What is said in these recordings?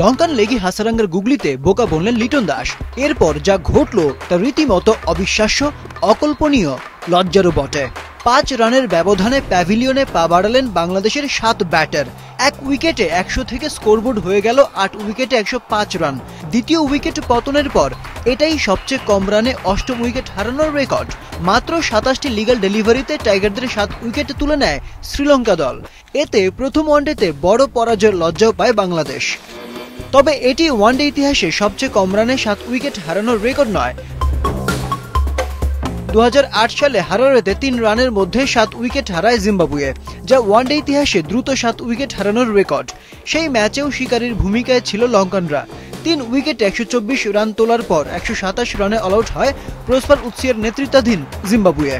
লঙ্কান লেগি হাসারাঙ্গার গুগলিতে বোকা বললেন লিটন দাস। এরপর যা ঘটলো তা রীতিমতো অবিশ্বাস্য, অকল্পনীয়, লজ্জারও বটে। 5 রানের ব্যবধানে প্যাভিলিয়নে পা বাড়ালেন বাংলাদেশের 7 ব্যাটার। 1 উইকেটে 100 থেকে স্কোরবোর্ড হয়ে গেল 8 উইকেটে 105 রান। দ্বিতীয় উইকেট পতনের পর এটাই সবচেয়ে কম রানে 8ম উইকেট হারানোর রেকর্ড। মাত্র 27টি লিগ্যাল ডেলিভারিতে টাইগারদের 7 উইকেট তুলে নেয় শ্রীলঙ্কা দল। এতে প্রথম ওয়ানডেতে বড় পরাজয়ের লজ্জাও পায় বাংলাদেশ। তবে এটি ওয়ানডে ইতিহাসে সবচেয়ে কম রানে 7 উইকেট হারানোর রেকর্ড নয়। 2008 সালে হারারেতে 3 রানের মধ্যে 7 উইকেট হারায় জিম্বাবুয়ে, যা ওয়ানডে ইতিহাসে দ্রুত 7 উইকেট হারানোর রেকর্ড। সেই ম্যাচেও শিকারীর ভূমিকায় ছিল লঙ্কানরা। 3 উইকেটে 124 রান তোলার পর 127 রানে অল আউট হয় প্রসপার উৎসিয়ার নেতৃত্বাধীন জিম্বাবুয়ে।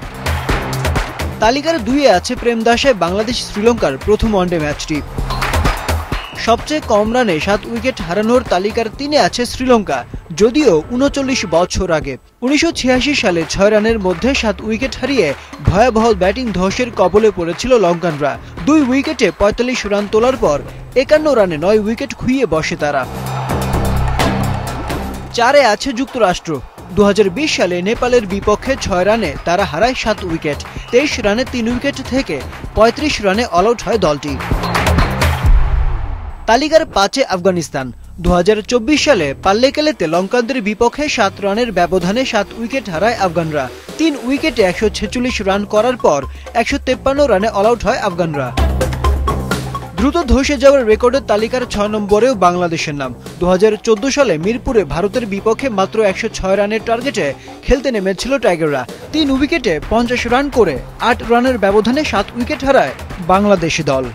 তালিকার 2-এ আছে প্রেম দাসে বাংলাদেশ শ্রীলঙ্কার প্রথম ওয়ানডে ম্যাচটি। সবচেয়ে কম রানে 7 উইকেট হারানোর তালিকার 3-এ আছে শ্রীলঙ্কা, যদিও 39 বছর আগে 1986 সালে 6 রানের মধ্যে 7 উইকেট হারিয়ে ভয়াবহ ব্যাটিং ধসের কবলে পড়েছিল লঙ্কানরা। 2 উইকেটে 45 রান তোলার পর 51 রানে 9 উইকেট খুইয়ে বসে তারা। 4-এ আছে যুক্তরাষ্ট্র। 2020 সালে নেপালের বিপক্ষে 6 রানে তারা হারায় 7 উইকেট। 23 রানে 3 উইকেট থেকে 35 রানে অল আউট হয় দলটি। তালিকার 5-এ আফগানিস্তান। 2024 সালে পাল্লেকেলেতে লঙ্কানদের বিপক্ষে 7 রানের ব্যবধানে 7 উইকেট হারায় আফগানরা। 3 উইকেটে 146 রান করার পর 153 রানে অল আউট হয় আফগানরা। দ্রুত ধসে যাওয়ার রেকর্ডের তালিকার 6 নম্বরেও বাংলাদেশের নাম। 2014 সালে মিরপুরে ভারতের বিপক্ষে মাত্র 106 রানের টার্গেটে খেলতে নেমেছিল টাইগাররা। 3 উইকেটে 50 রান করে 8 রানের ব্যবধানে 7 উইকেট হারায় বাংলাদেশি দল।